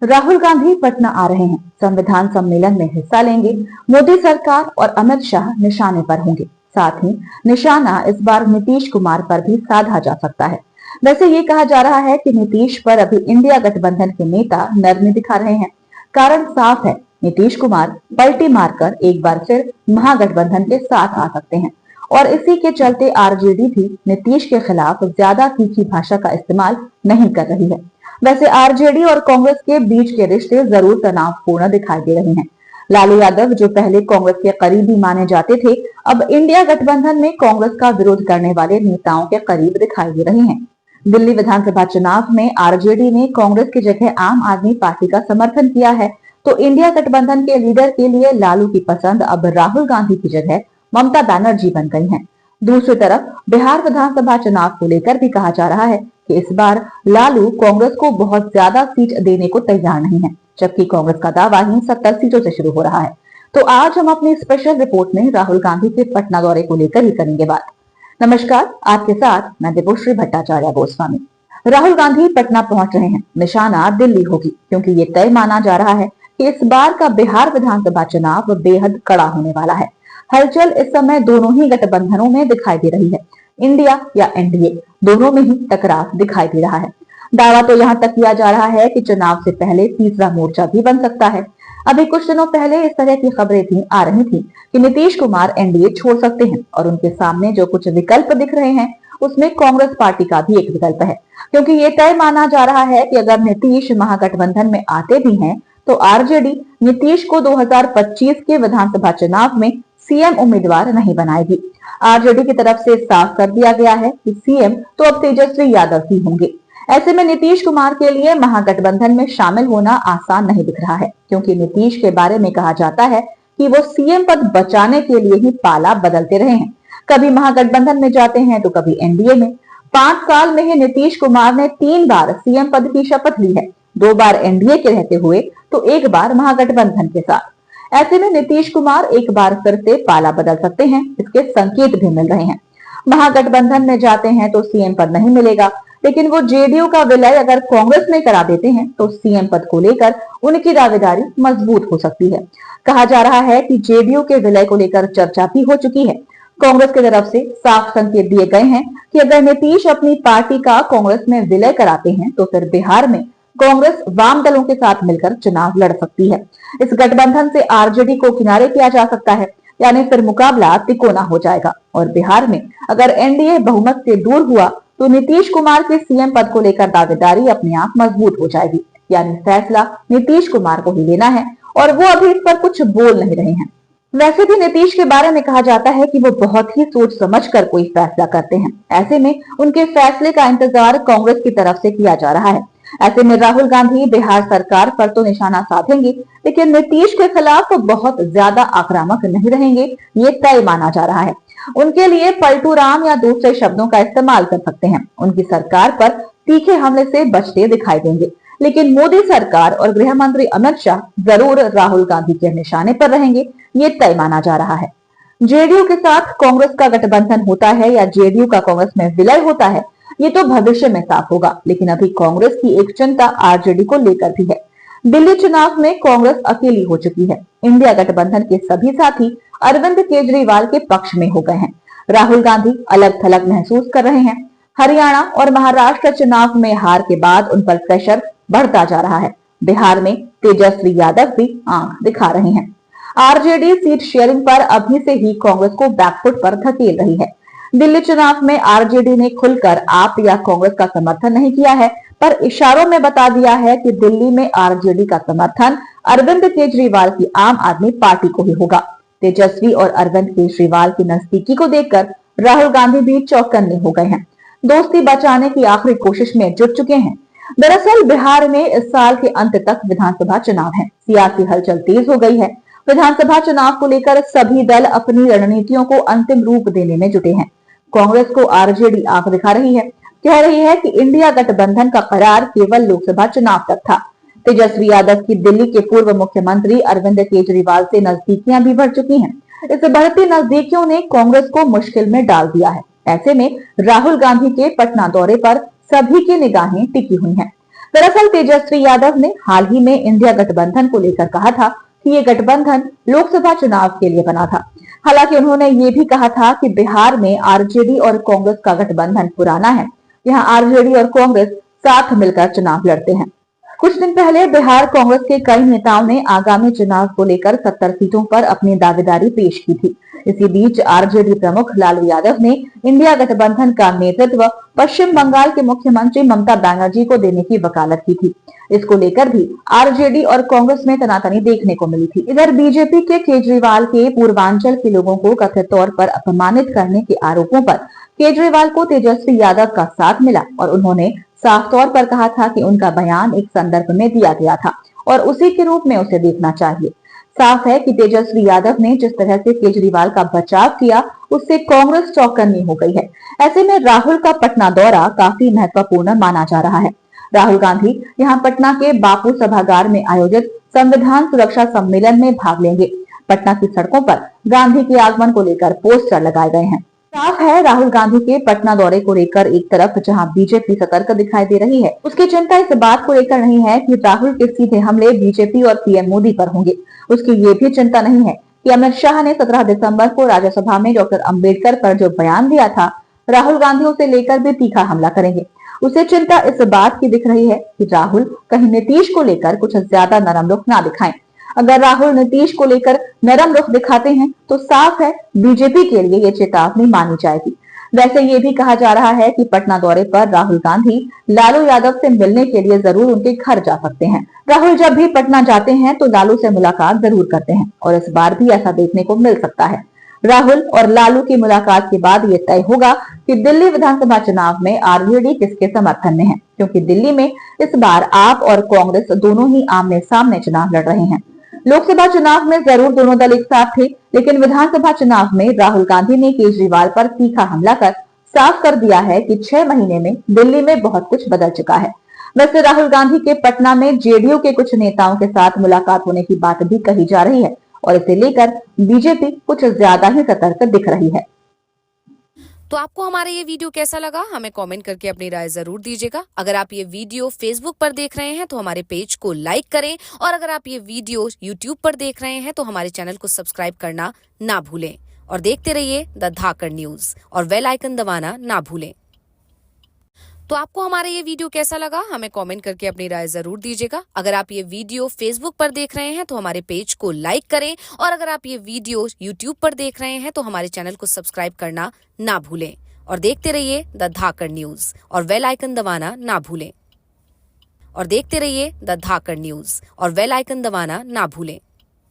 राहुल गांधी पटना आ रहे हैं। संविधान सम्मेलन में हिस्सा लेंगे। मोदी सरकार और अमित शाह निशाने पर होंगे। साथ ही निशाना इस बार नीतीश कुमार पर भी साधा जा सकता है। वैसे ये कहा जा रहा है कि नीतीश पर अभी इंडिया गठबंधन के नेता नरमी दिखा रहे हैं। कारण साफ है, नीतीश कुमार पलटी मारकर एक बार फिर महागठबंधन के साथ आ सकते हैं और इसी के चलते आरजेडी भी नीतीश के खिलाफ ज्यादा तीखी भाषा का इस्तेमाल नहीं कर रही है। वैसे आरजेडी और कांग्रेस के बीच के रिश्ते जरूर तनावपूर्ण दिखाई दे रहे हैं। लालू यादव, जो पहले कांग्रेस के करीबी माने जाते थे, अब इंडिया गठबंधन में कांग्रेस का विरोध करने वाले नेताओं के करीब दिखाई दे रहे हैं। दिल्ली विधानसभा चुनाव में आरजेडी ने कांग्रेस की जगह आम आदमी पार्टी का समर्थन किया है, तो इंडिया गठबंधन के लीडर के लिए लालू की पसंद अब राहुल गांधी की जगह ममता बनर्जी बन गई हैं। दूसरी तरफ बिहार विधानसभा चुनाव को लेकर भी कहा जा रहा है कि इस बार लालू कांग्रेस को बहुत ज्यादा सीट देने को तैयार नहीं है, जबकि कांग्रेस का दावा ही 70 सीटों से शुरू हो रहा है। तो आज हम अपनी स्पेशल रिपोर्ट में राहुल गांधी के पटना दौरे को लेकर ही करेंगे बात। नमस्कार, आपके साथ मैं देवोश्री भट्टाचार्य गोस्वामी। राहुल गांधी पटना पहुंच रहे हैं। निशाना दिल्ली होगी, क्योंकि ये तय माना जा रहा है कि इस बार का बिहार विधानसभा चुनाव बेहद कड़ा होने वाला है। हलचल इस समय दोनों ही गठबंधनों में दिखाई दे रही है। इंडिया या एनडीए, दोनों में ही टकराव दिखाई दे रहा है। दावा तो यहाँ तक किया जा रहा है कि चुनाव से पहले तीसरा मोर्चा भी बन सकता है। अभी कुछ दिनों पहले इस तरह की खबरें भी आ रही थी कि नीतीश कुमार एनडीए छोड़ सकते हैं और उनके सामने जो कुछ विकल्प दिख रहे हैं उसमें कांग्रेस पार्टी का भी एक विकल्प है, क्योंकि ये तय माना जा रहा है कि अगर नीतीश महागठबंधन में आते भी हैं तो आरजेडी नीतीश को 2025 के विधानसभा चुनाव में सीएम उम्मीदवार नहीं बनाएगी। आरजेडी की तरफ से साफ कर दिया गया है कि सीएम तो अब तेजस्वी यादव ही होंगे। ऐसे में नीतीश कुमार के लिए महागठबंधन में शामिल होना आसान नहीं दिख रहा है, क्योंकि नीतीश के बारे में कहा जाता है कि वो सीएम पद बचाने के लिए ही पाला बदलते रहे हैं। कभी महागठबंधन में जाते हैं तो कभी एनडीए में। 5 साल में ही नीतीश कुमार ने 3 बार सीएम पद की शपथ ली है, 2 बार एनडीए के रहते हुए तो 1 बार महागठबंधन के साथ। ऐसे में नीतीश कुमार एक बार फिर से पाला बदल सकते हैं, इसके संकेत भी मिल रहे हैं। महागठबंधन में जाते हैं तो सीएम पद नहीं मिलेगा, लेकिन वो जेडीयू का विलय अगर कांग्रेस में करा देते हैं तो सीएम पद को लेकर उनकी दावेदारी मजबूत हो सकती है। कहा जा रहा है कि जेडीयू के विलय को लेकर चर्चा भी हो चुकी है। कांग्रेस की तरफ से साफ संकेत दिए गए हैं कि अगर नीतीश अपनी पार्टी का कांग्रेस में विलय कराते हैं तो फिर बिहार में कांग्रेस वाम दलों के साथ मिलकर चुनाव लड़ सकती है। इस गठबंधन से आरजेडी को किनारे किया जा सकता है, यानी फिर मुकाबला तिकोना हो जाएगा। और बिहार में अगर एनडीए बहुमत से दूर हुआ तो नीतीश कुमार के सीएम पद को लेकर दावेदारी अपने आप मजबूत हो जाएगी, यानी फैसला नीतीश कुमार को ही लेना है और वो अभी इस पर कुछ बोल नहीं रहे हैं। वैसे भी नीतीश के बारे में कहा जाता है कि वो बहुत ही सोच समझकर कोई फैसला करते हैं। ऐसे में उनके फैसले का इंतजार कांग्रेस की तरफ से किया जा रहा है। ऐसे में राहुल गांधी बिहार सरकार पर तो निशाना साधेंगे, लेकिन नीतीश के खिलाफ बहुत ज्यादा आक्रामक नहीं रहेंगे, ये तय माना जा रहा है। उनके लिए पलटू राम या दूसरे शब्दों का इस्तेमाल कर सकते हैं। उनकी सरकार पर तीखे हमले से बचते दिखाई देंगे, लेकिन मोदी सरकार और गृह मंत्री अमित शाह जरूर राहुल गांधी के निशाने पर रहेंगे, ये तय माना जा रहा है। जेडीयू के साथ कांग्रेस का गठबंधन होता है या जेडीयू का कांग्रेस में विलय होता है, ये तो भविष्य में साफ होगा, लेकिन अभी कांग्रेस की एक चिंता आरजेडी को लेकर भी है। दिल्ली चुनाव में कांग्रेस अकेली हो चुकी है। इंडिया गठबंधन के सभी साथी अरविंद केजरीवाल के पक्ष में हो गए हैं। राहुल गांधी अलग थलग महसूस कर रहे हैं। हरियाणा और महाराष्ट्र चुनाव में हार के बाद उन पर प्रेशर बढ़ता जा रहा है। बिहार में तेजस्वी यादव भी आंख दिखा रहे हैं। आरजेडी सीट शेयरिंग पर अभी से ही कांग्रेस को बैकफुट पर धकेल रही है। दिल्ली चुनाव में आरजेडी ने खुलकर आप या कांग्रेस का समर्थन नहीं किया है, पर इशारों में बता दिया है कि दिल्ली में आरजेडी का समर्थन अरविंद केजरीवाल की आम आदमी पार्टी को ही होगा। तेजस्वी और अरविंद केजरीवाल की नजदीकी को देखकर राहुल गांधी भी चौकन्ने हो गए हैं। दोस्ती बचाने की आखिरी कोशिश में जुट चुके हैं। दरअसल बिहार में इस साल के अंत तक विधानसभा चुनाव है। सियासी हलचल तेज हो गई है। विधानसभा चुनाव को लेकर सभी दल अपनी रणनीतियों को अंतिम रूप देने में जुटे हैं। कांग्रेस को आरजेडी आंख दिखा रही है, कह रही है कि इंडिया गठबंधन का करार केवल लोकसभा चुनाव तक था। तेजस्वी यादव की दिल्ली के पूर्व मुख्यमंत्री अरविंद केजरीवाल से नजदीकियां भी बढ़ चुकी हैं। इस बढ़ती नजदीकियों ने कांग्रेस को मुश्किल में डाल दिया है। ऐसे में राहुल गांधी के पटना दौरे पर सभी की निगाहें टिकी हुई हैं। दरअसल तेजस्वी यादव ने हाल ही में इंडिया गठबंधन को लेकर कहा था कि ये गठबंधन लोकसभा चुनाव के लिए बना था। हालांकि उन्होंने ये भी कहा था कि बिहार में आरजेडी और कांग्रेस का गठबंधन पुराना है। यहाँ आरजेडी और कांग्रेस साथ मिलकर चुनाव लड़ते हैं। कुछ दिन पहले बिहार कांग्रेस के कई नेताओं ने आगामी चुनाव को लेकर 70 सीटों पर अपनी दावेदारी पेश की थी। इसी बीच आरजेडी प्रमुख लालू यादव ने इंडिया गठबंधन का नेतृत्व पश्चिम बंगाल के मुख्यमंत्री ममता बनर्जी को देने की वकालत की थी। इसको लेकर भी आरजेडी और कांग्रेस में तनातनी देखने को मिली थी। इधर बीजेपी के केजरीवाल के पूर्वांचल के लोगों को कथित तौर पर अपमानित करने के आरोपों पर केजरीवाल को तेजस्वी यादव का साथ मिला और उन्होंने साफ तौर पर कहा था कि उनका बयान एक संदर्भ में दिया गया था और उसी के रूप में उसे देखना चाहिए। साफ है कि तेजस्वी यादव ने जिस तरह से केजरीवाल का बचाव किया उससे कांग्रेस चौकन्नी हो गई है। ऐसे में राहुल का पटना दौरा काफी महत्वपूर्ण माना जा रहा है। राहुल गांधी यहां पटना के बापू सभागार में आयोजित संविधान सुरक्षा सम्मेलन में भाग लेंगे। पटना की सड़कों पर गांधी के आगमन को लेकर पोस्टर लगाए गए हैं। साफ है राहुल गांधी के पटना दौरे को लेकर एक तरफ जहां बीजेपी सतर्क दिखाई दे रही है, उसकी चिंता इस बात को लेकर नहीं है कि राहुल के सीधे हमले बीजेपी और पीएम मोदी पर होंगे। उसकी ये भी चिंता नहीं है कि अमित शाह ने 17 दिसंबर को राज्यसभा में डॉक्टर अंबेडकर पर जो बयान दिया था, राहुल गांधी उसे लेकर भी तीखा हमला करेंगे। उसे चिंता इस बात की दिख रही है कि राहुल कहीं नीतीश को लेकर कुछ ज्यादा नरम रुख ना दिखाएं। अगर राहुल नीतीश को लेकर नरम रुख दिखाते हैं तो साफ है बीजेपी के लिए ये चेतावनी मानी जाएगी। वैसे ये भी कहा जा रहा है कि पटना दौरे पर राहुल गांधी लालू यादव से मिलने के लिए जरूर उनके घर जा सकते हैं। राहुल जब भी पटना जाते हैं तो लालू से मुलाकात जरूर करते हैं और इस बार भी ऐसा देखने को मिल सकता है। राहुल और लालू की मुलाकात के बाद ये तय होगा कि दिल्ली विधानसभा चुनाव में आरजेडी किसके समर्थन में है, क्योंकि दिल्ली में इस बार आप और कांग्रेस दोनों ही आमने सामने चुनाव लड़ रहे हैं। लोकसभा चुनाव में जरूर दोनों दल एक साथ थे, लेकिन विधानसभा चुनाव में राहुल गांधी ने केजरीवाल पर तीखा हमला कर साफ कर दिया है कि 6 महीने में दिल्ली में बहुत कुछ बदल चुका है। वैसे राहुल गांधी के पटना में जेडीयू के कुछ नेताओं के साथ मुलाकात होने की बात भी कही जा रही है और इसे लेकर बीजेपी कुछ ज्यादा ही सतर्क दिख रही है। तो आपको हमारा ये वीडियो कैसा लगा, हमें कमेंट करके अपनी राय जरूर दीजिएगा। अगर आप ये वीडियो फेसबुक पर देख रहे हैं तो हमारे पेज को लाइक करें और अगर आप ये वीडियो यूट्यूब पर देख रहे हैं तो हमारे चैनल को सब्सक्राइब करना ना भूलें और देखते रहिए द धाकड़ न्यूज और बेल आइकन दबाना ना भूलें। तो आपको हमारा ये वीडियो कैसा लगा, हमें कमेंट करके अपनी राय जरूर दीजिएगा। अगर आप ये वीडियो फेसबुक पर देख रहे हैं तो हमारे पेज को लाइक करें और अगर आप ये वीडियो यूट्यूब पर देख रहे हैं तो हमारे चैनल को सब्सक्राइब करना ना भूलें और देखते रहिए द धाकड़ न्यूज और बेल आइकन दबाना ना भूलें और देखते रहिए द धाकड़ न्यूज और बेल आइकन दबाना ना भूलें।